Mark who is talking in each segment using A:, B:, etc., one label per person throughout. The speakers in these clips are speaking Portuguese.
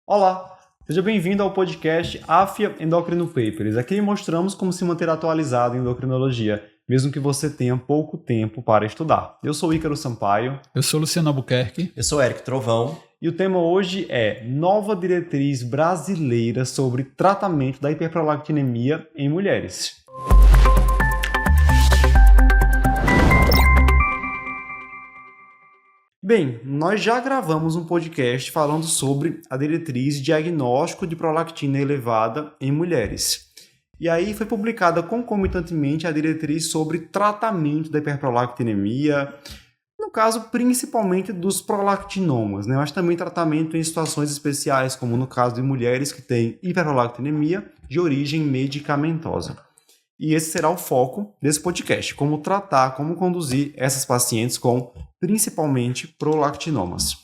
A: Olá, seja bem-vindo ao podcast AFIA Endocrino Papers. Aqui mostramos como se manter atualizado em endocrinologia, mesmo que você tenha pouco tempo para estudar. Eu sou Ícaro Sampaio.
B: Eu sou Luciano Albuquerque.
C: Eu sou Eric Trovão.
A: E o tema hoje é Nova Diretriz Brasileira sobre Tratamento da Hiperprolactinemia em Mulheres. Bem, nós já gravamos um podcast falando sobre a diretriz de diagnóstico de prolactina elevada em mulheres. E aí foi publicada concomitantemente a diretriz sobre tratamento da hiperprolactinemia, no caso principalmente dos prolactinomas, mas também tratamento em situações especiais, como no caso de mulheres que têm hiperprolactinemia de origem medicamentosa. E esse será o foco desse podcast, como tratar, como conduzir essas pacientes com principalmente prolactinomas.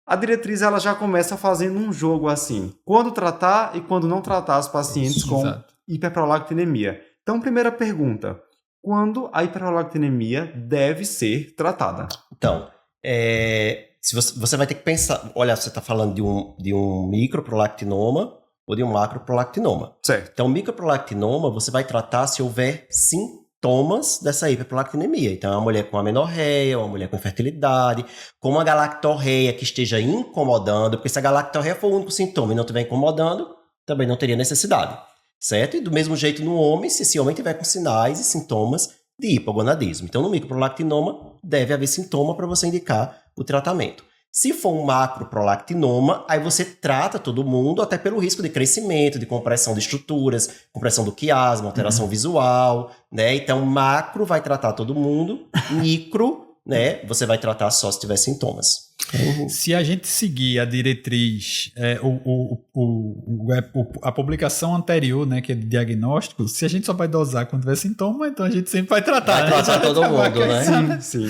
A: A diretriz ela já começa fazendo um jogo assim, quando tratar e quando não tratar as pacientes com hiperprolactinemia. Então, primeira pergunta, quando a hiperprolactinemia deve ser tratada?
C: Então, se você vai ter que pensar, olha, você está falando de um microprolactinoma ou de um macroprolactinoma.
A: Certo.
C: Então, microprolactinoma você vai tratar se houver sintomas dessa hiperprolactinemia. Então, é uma mulher com amenorreia, uma mulher com infertilidade, com uma galactorreia que esteja incomodando, porque se a galactorreia for o único sintoma e não estiver incomodando, também não teria necessidade, certo? E do mesmo jeito no homem, se esse homem tiver com sinais e sintomas de hipogonadismo. Então, no microprolactinoma, deve haver sintoma para você indicar o tratamento. Se for um macroprolactinoma, aí você trata todo mundo, até pelo risco de crescimento, de compressão de estruturas, compressão do quiasma, alteração visual, né? Então, macro vai tratar todo mundo, micro, né? Você vai tratar só se tiver sintomas.
B: Se a gente seguir a diretriz, a publicação anterior, né, que é de diagnóstico, se a gente só vai dosar quando tiver sintoma, então a gente sempre vai tratar.
C: Vai tratar todo mundo, né?
A: Sim.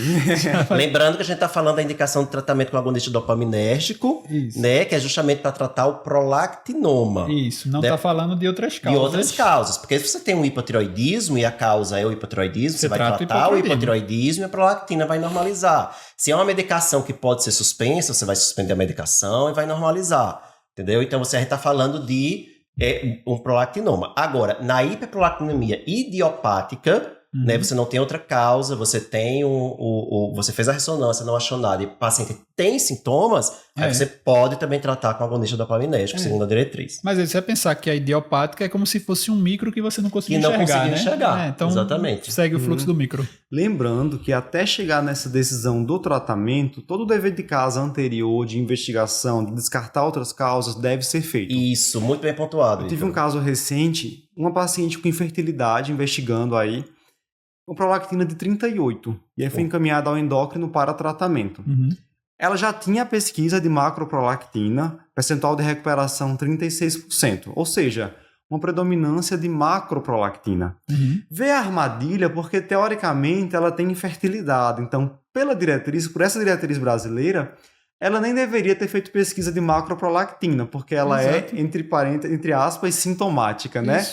C: Lembrando que a gente está falando da indicação de tratamento com agonista dopaminérgico, né, que é justamente para tratar o prolactinoma.
B: Isso, não está falando de outras causas.
C: De outras causas, porque se você tem um hipotireoidismo e a causa é o hipotireoidismo, você vai tratar o hipotireoidismo e a prolactina vai normalizar. Se é uma medicação que pode ser suspensa, você vai suspender a medicação e vai normalizar, entendeu? Então, você está falando de um prolactinoma. Agora, na hiperprolactinemia idiopática, né, você não tem outra causa, você tem você fez a ressonância, não achou nada, e o paciente tem sintomas, aí você pode também tratar com agonista dopaminérgico, segundo a diretriz.
B: Mas aí você vai pensar que a idiopática é como se fosse um micro que você não conseguiu
C: enxergar.
B: Que não conseguiu
C: enxergar,
B: então
C: exatamente.
B: Segue o fluxo do micro.
A: Lembrando que até chegar nessa decisão do tratamento, todo o dever de casa anterior de investigação, de descartar outras causas, deve ser feito.
C: Isso, muito bem pontuado.
A: Eu tive um caso recente, uma paciente com infertilidade, investigando aí, com prolactina de 38, e aí foi encaminhada ao endócrino para tratamento. Ela já tinha a pesquisa de macroprolactina, percentual de recuperação 36%, ou seja, uma predominância de macroprolactina. Vê a armadilha porque, teoricamente, ela tem infertilidade. Então, por essa diretriz brasileira, ela nem deveria ter feito pesquisa de macroprolactina, porque ela é, entre aspas, sintomática, né?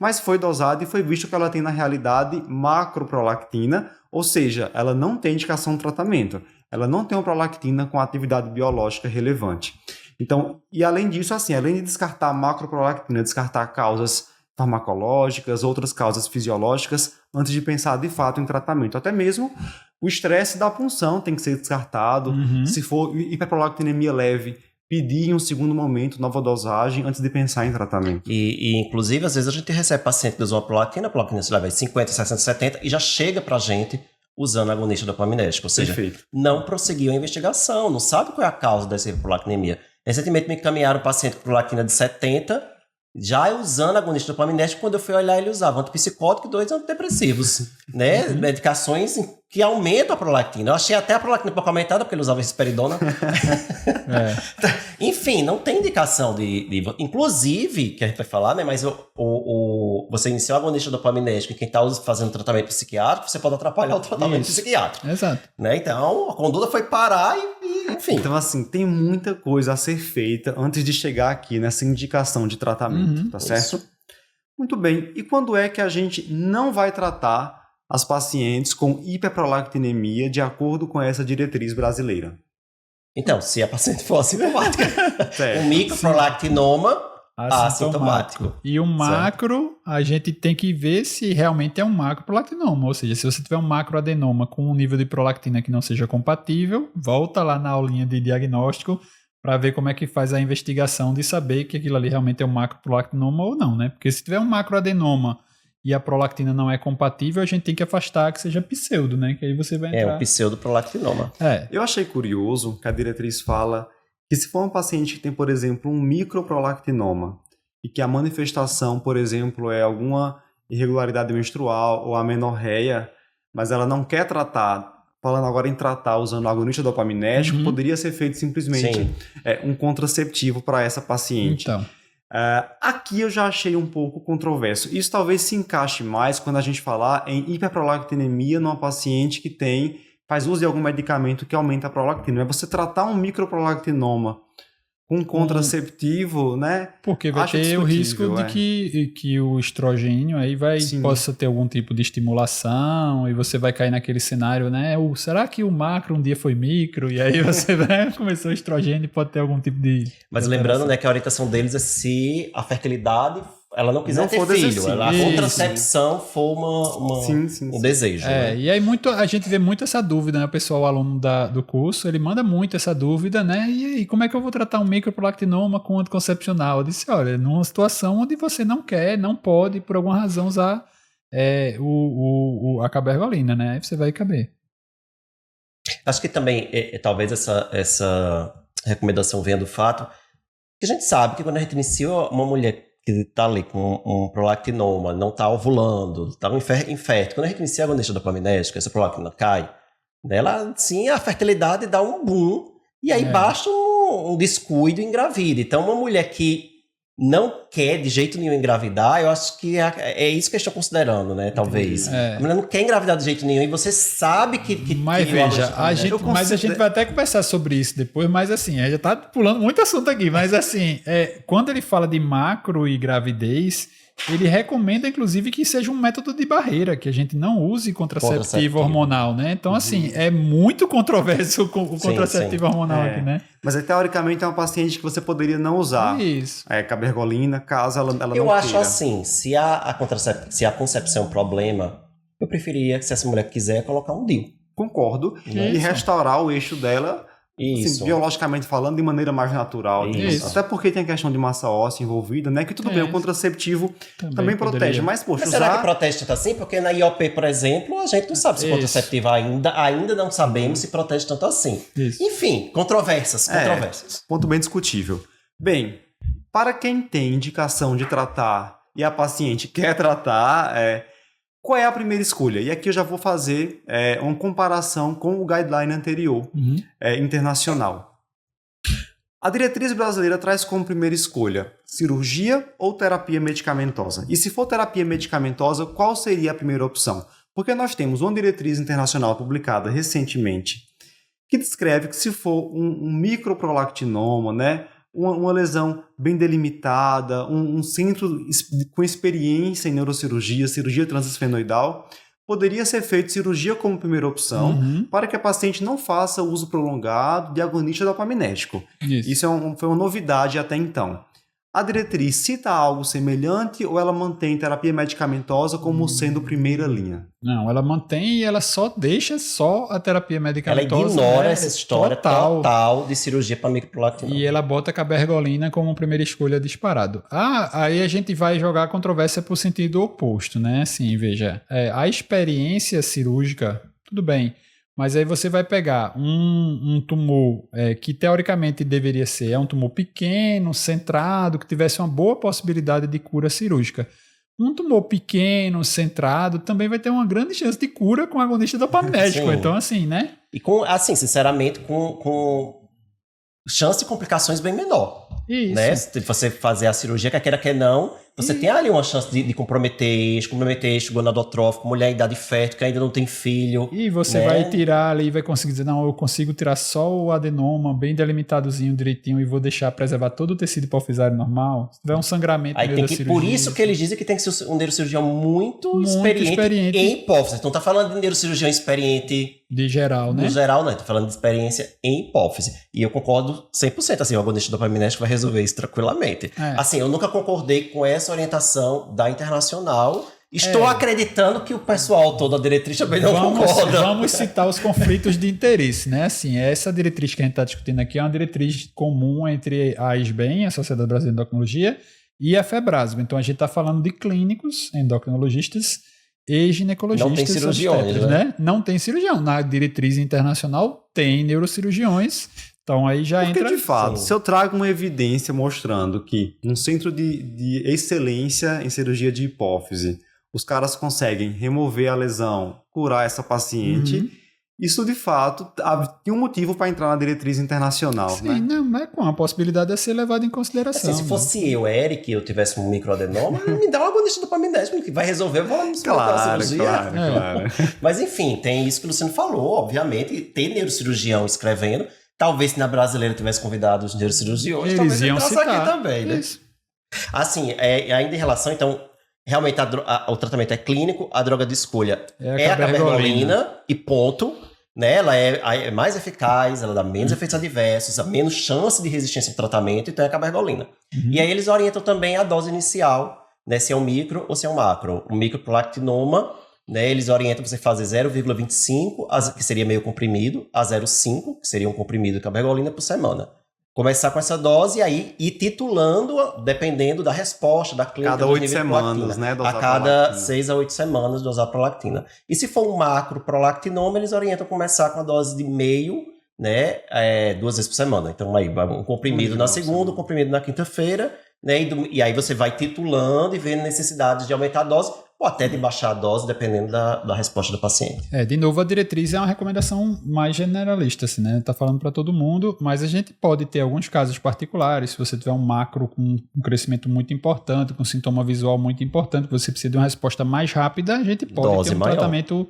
A: Mas foi dosada e foi visto que ela tem, na realidade, macroprolactina, ou seja, ela não tem indicação de tratamento. Ela não tem uma prolactina com atividade biológica relevante. Então, e além disso, assim, além de descartar a macroprolactina, descartar causas farmacológicas, outras causas fisiológicas, antes de pensar de fato em tratamento. Até mesmo o estresse da punção tem que ser descartado. Se for hiperprolactinemia leve, pedir em um segundo momento nova dosagem antes de pensar em tratamento.
C: E inclusive, às vezes a gente recebe paciente que usou a prolactina se leva 50, 60, 70 e já chega pra gente usando agonista dopaminérgico, ou seja, não prosseguiu a investigação, não sabe qual é a causa dessa hiperprolactinemia. Recentemente me encaminharam um paciente com prolactina de 70, já usando agonista dopaminérgico, quando eu fui olhar ele usava antipsicótico e 2 antidepressivos, né? Medicações que aumentam a prolactina. Eu achei até a prolactina um pouco aumentada, porque ele usava risperidona. Enfim, não tem indicação de... Inclusive, que a gente vai falar, né? Mas você iniciou a agonista dopaminérgico e quem está fazendo tratamento psiquiátrico, você pode atrapalhar o tratamento psiquiátrico.
B: Exato.
C: Né? Então, a conduta foi parar e enfim.
A: Então, assim, tem muita coisa a ser feita antes de chegar aqui nessa indicação de tratamento, tá certo? Muito bem. E quando é que a gente não vai tratar as pacientes com hiperprolactinemia de acordo com essa diretriz brasileira?
C: Então, se a paciente for assintomática.
A: Certo.
C: Um microprolactinoma assintomático.
B: E o macro, a gente tem que ver se realmente é um macroprolactinoma. Ou seja, se você tiver um macroadenoma com um nível de prolactina que não seja compatível, volta lá na aulinha de diagnóstico para ver como é que faz a investigação de saber que aquilo ali realmente é um macroprolactinoma ou não, né? Porque se tiver um macroadenoma e a prolactina não é compatível, a gente tem que afastar que seja pseudo, né? Que aí você vai entrar...
C: É um pseudoprolactinoma.
A: Eu achei curioso que a diretriz fala que se for um paciente que tem, por exemplo, um microprolactinoma e que a manifestação, por exemplo, é alguma irregularidade menstrual ou amenorreia, mas ela não quer tratar, falando agora em tratar usando agonista dopaminérgico, poderia ser feito simplesmente um contraceptivo para essa paciente.
B: Então...
A: aqui eu já achei um pouco controverso. Isso talvez se encaixe mais quando a gente falar em hiperprolactinemia numa paciente que faz uso de algum medicamento que aumenta a prolactina. É você tratar um microprolactinoma com um contraceptivo, né?
B: Porque vai ter o risco de que o estrogênio aí possa ter algum tipo de estimulação e você vai cair naquele cenário, né? Será que o macro um dia foi micro? E aí você começou o estrogênio e pode ter algum tipo de...
C: Mas lembrando, né, que a orientação deles é se a fertilidade... ela não quiser ter filho, a contracepção for um desejo. Né?
B: E aí a gente vê muito essa dúvida, né? O pessoal, o aluno do curso, ele manda muito essa dúvida, né? E aí, como é que eu vou tratar um microprolactinoma com anticoncepcional? Eu disse, olha, numa situação onde você não quer, não pode, por alguma razão, usar a cabergolina, né? Aí você vai caber.
C: Acho que também, talvez essa recomendação venha do fato que a gente sabe que quando a gente inicia uma mulher que está ali com um prolactinoma, não está ovulando, está infértil. Quando a gente inicia a agonista dopaminérgica, essa prolactina cai, nela, sim, a fertilidade dá um boom, e aí basta um descuido e engravida. Então, uma mulher que não quer de jeito nenhum engravidar, eu acho que é isso que eu estou considerando, né? Talvez. A mulher não quer engravidar de jeito nenhum e você sabe que
B: mas veja, a gente vai até conversar sobre isso depois, mas assim, já tá pulando muito assunto aqui, mas assim, quando ele fala de macro e gravidez, ele recomenda, inclusive, que seja um método de barreira, que a gente não use contraceptivo hormonal, né? Então, assim, é muito controverso o contraceptivo hormonal aqui, né?
A: Mas, teoricamente, é uma paciente que você poderia não usar.
B: Isso.
A: Cabergolina, caso ela não
C: Eu acho
A: queira.
C: assim, se a concepção é um problema, eu preferiria que, se essa mulher quiser, colocar um DIU.
A: Concordo. E restaurar o eixo dela... Assim, biologicamente falando, de maneira mais natural.
B: Isso.
A: Até porque tem a questão de massa óssea envolvida, né? Que tudo bem, o contraceptivo também protege. Mas, poxa,
C: será que protege tanto assim? Porque na IOP, por exemplo, a gente não sabe se o contraceptivo ainda não sabemos se protege tanto assim.
B: Isso.
C: Enfim, controvérsias.
A: Ponto bem discutível. Bem, para quem tem indicação de tratar e a paciente quer tratar, qual é a primeira escolha? E aqui eu já vou fazer uma comparação com o guideline anterior, internacional. A diretriz brasileira traz como primeira escolha cirurgia ou terapia medicamentosa. E se for terapia medicamentosa, qual seria a primeira opção? Porque nós temos uma diretriz internacional publicada recentemente que descreve que se for um microprolactinoma, né, uma lesão bem delimitada, um centro com experiência em neurocirurgia, cirurgia transesfenoidal, poderia ser feito cirurgia como primeira opção para que a paciente não faça uso prolongado de agonista dopaminérgico. Isso foi uma novidade até então. A diretriz cita algo semelhante ou ela mantém terapia medicamentosa como sendo primeira linha?
B: Não, ela mantém e ela só deixa a terapia medicamentosa.
C: Ela ignora essa história total de cirurgia para microprolactinoma.
B: E ela bota a cabergolina como primeira escolha disparado. Aí a gente vai jogar a controvérsia para o sentido oposto, né? Assim, veja, a experiência cirúrgica, tudo bem. Mas aí você vai pegar um tumor que teoricamente deveria ser um tumor pequeno, centrado, que tivesse uma boa possibilidade de cura cirúrgica. Um tumor pequeno, centrado, também vai ter uma grande chance de cura com agonista dopaminérgico. Então, assim, né?
C: E sinceramente, com chance de complicações bem menor.
B: Isso.
C: Né? Se você fazer a cirurgia, quer queira, quer não, você tem ali uma chance de comprometer eixo gonadotrófico, mulher em idade fértil que ainda não tem filho.
B: E você vai tirar ali, vai conseguir dizer, não, eu consigo tirar só o adenoma bem delimitado,zinho direitinho e vou deixar preservar todo o tecido hipofisário normal. Se tiver um sangramento
C: aí
B: no meio da cirurgia.
C: Por isso que eles dizem que tem que ser um neurocirurgião muito experiente em hipófise. Então tá falando de neurocirurgião experiente
B: De geral, né?
C: No geral, não. Tô falando de experiência em hipófise. E eu concordo 100%, assim, o agonista dopaminérgico vai resolver isso tranquilamente. Assim, eu nunca concordei com essa orientação da Internacional. Estou acreditando que o pessoal todo, a diretriz também não concorda.
B: Vamos citar os conflitos de interesse, né? Assim, essa diretriz que a gente está discutindo aqui é uma diretriz comum entre a ISBEM, a Sociedade Brasileira de Endocrinologia, e a FEBRASB. Então, a gente está falando de clínicos, endocrinologistas e ginecologistas.
C: Não tem cirurgiões,
B: né? Não tem cirurgião. Na diretriz internacional tem neurocirurgiões. Então, aí já entra...
A: Porque, de fato, se eu trago uma evidência mostrando que um centro de excelência em cirurgia de hipófise, os caras conseguem remover a lesão, curar essa paciente, isso de fato tem um motivo para entrar na diretriz internacional.
B: Sim,
A: né?
B: Não, mas com a possibilidade de ser levado em consideração.
C: Assim, se fosse eu, Eric, eu tivesse um microadenoma, me dá um agonista dopaminérgico que vai resolver, eu vou lá no cirurgia.
A: Claro.
C: Mas enfim, tem isso que o Luciano falou, obviamente, tem neurocirurgião escrevendo. Talvez se na brasileira tivesse convidado os neurocirurgiões,
B: eles
C: talvez
B: iam
C: entrasse
B: citar.
C: aqui também, né?
B: Isso.
C: Assim, ainda em relação, então, realmente o tratamento é clínico, a droga de escolha é a cabergolina e ponto, né? Ela é mais eficaz, ela dá menos efeitos adversos, a menos chance de resistência ao tratamento, então é a cabergolina. E aí eles orientam também a dose inicial, né? Se é um micro ou se é um macro. O microprolactinoma, né? Eles orientam você fazer 0,25, que seria meio comprimido, a 0,5, que seria um comprimido de cabergolina por semana. Começar com essa dose e aí ir titulando, dependendo da resposta da clínica.
A: Cada 8 semanas, né?
C: A cada 6 a 8 semanas dosar prolactina. E se for um macro prolactinoma, eles orientam começar com a dose de meio, né? 2 vezes por semana. Então aí um comprimido na segunda, um comprimido na quinta-feira, né? E aí você vai titulando e vendo necessidades de aumentar a dose ou até de baixar a dose, dependendo da resposta do paciente.
B: De novo, a diretriz é uma recomendação mais generalista, assim, né? Tá falando para todo mundo, mas a gente pode ter alguns casos particulares. Se você tiver um macro com um crescimento muito importante, com sintoma visual muito importante, você precisa de uma resposta mais rápida, a gente pode
C: dose
B: ter um
C: maior.
B: Tratamento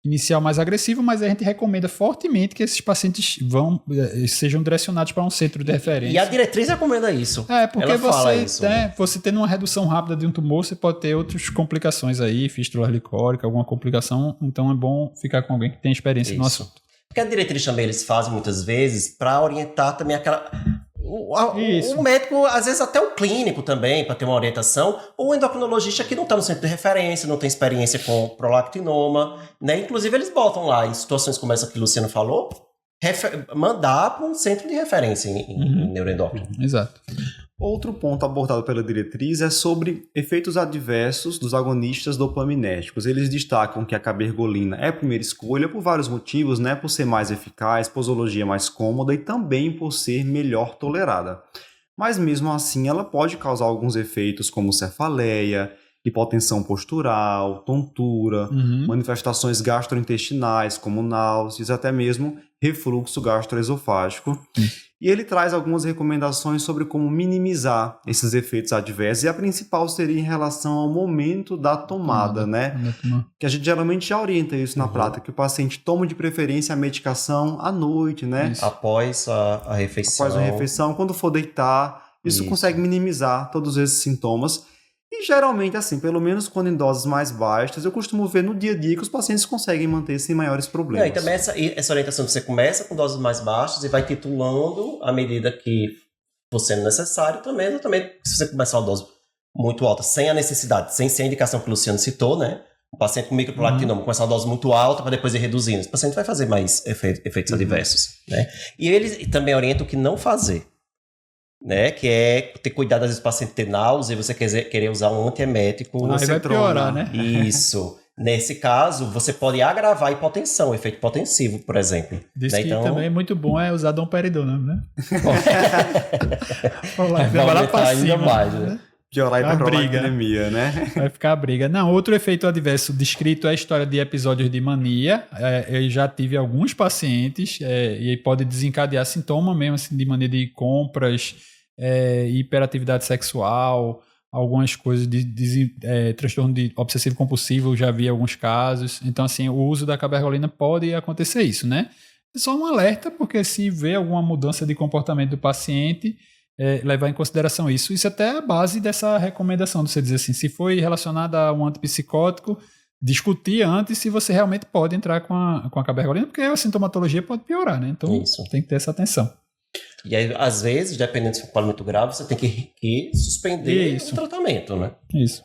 B: inicial mais agressivo, mas a gente recomenda fortemente que esses pacientes sejam direcionados para um centro de referência.
C: E a diretriz recomenda isso.
B: Porque você tendo uma redução rápida de um tumor, você pode ter outras complicações aí, fístula licórica, alguma complicação, então é bom ficar com alguém que tem experiência no assunto.
C: Porque a diretriz também eles fazem muitas vezes para orientar também aquela... O médico, às vezes até o clínico também, para ter uma orientação, ou o endocrinologista que não está no centro de referência, não tem experiência com prolactinoma, né? Inclusive eles botam lá, em situações como essa que o Luciano falou, mandar para um centro de referência em neuroendócrino.
B: Exato.
A: Outro ponto abordado pela diretriz é sobre efeitos adversos dos agonistas dopaminérgicos. Eles destacam que a cabergolina é a primeira escolha por vários motivos, né? Por ser mais eficaz, posologia mais cômoda e também por ser melhor tolerada. Mas mesmo assim ela pode causar alguns efeitos como cefaleia, hipotensão postural, tontura, manifestações gastrointestinais como náuseas, até mesmo refluxo gastroesofágico. E ele traz algumas recomendações sobre como minimizar esses efeitos adversos, e a principal seria em relação ao momento da tomada, né? Que a gente geralmente já orienta isso na prática, que o paciente toma de preferência a medicação à noite, né?
C: Isso. Após a refeição.
A: Após a refeição, quando for deitar, isso consegue minimizar todos esses sintomas. E geralmente, assim, pelo menos quando em doses mais baixas, eu costumo ver no dia a dia que os pacientes conseguem manter sem maiores problemas.
C: E também essa orientação que você começa com doses mais baixas e vai titulando à medida que for sendo necessário também se você começar uma dose muito alta, sem a necessidade, sem a indicação que o Luciano citou, né? O paciente com microprolactinoma começa uma dose muito alta para depois ir reduzindo. O paciente vai fazer mais efeitos adversos, né? E eles também orientam o que não fazer. Né, que é ter cuidado, às vezes, do paciente ter náusea e você querer usar um antiemético.
B: Aí vai piorar, né?
C: Isso. Nesse caso, você pode agravar a hipotensão, efeito hipotensivo, por exemplo.
B: Diz
C: né?
B: que
C: então,
B: também é muito bom usar domperidona, né?
C: Vai aumentar ainda mais, né?
A: Piorar a hiperprolactinemia, né?
B: Vai ficar a briga. Não, outro efeito adverso descrito é a história de episódios de mania. Eu já tive alguns pacientes e pode desencadear sintoma mesmo, assim, de mania de compras, hiperatividade sexual, algumas coisas de transtorno de obsessivo compulsivo, eu já vi alguns casos. Então, assim, o uso da cabergolina pode acontecer isso, né? É só um alerta, porque se vê alguma mudança de comportamento do paciente, levar em consideração isso. Isso até é a base dessa recomendação de você dizer assim, se foi relacionado a um antipsicótico, discutir antes se você realmente pode entrar com a cabergolina, porque a sintomatologia pode piorar, né? Então tem que ter essa atenção.
C: E aí, às vezes, dependendo se for quadro muito grave, você tem que suspender o tratamento, né?
B: Isso.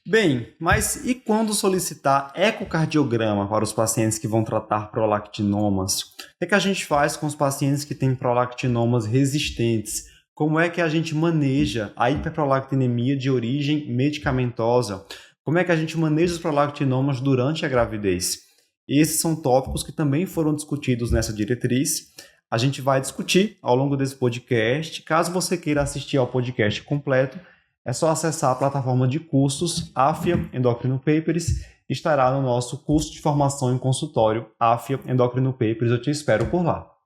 A: Bem, mas e quando solicitar ecocardiograma para os pacientes que vão tratar prolactinomas? O que a gente faz com os pacientes que têm prolactinomas resistentes? Como é que a gente maneja a hiperprolactinemia de origem medicamentosa? Como é que a gente maneja os prolactinomas durante a gravidez? Esses são tópicos que também foram discutidos nessa diretriz. A gente vai discutir ao longo desse podcast. Caso você queira assistir ao podcast completo, é só acessar a plataforma de cursos AFIA Endocrino Papers. Estará no nosso curso de formação em consultório AFIA Endocrino Papers. Eu te espero por lá.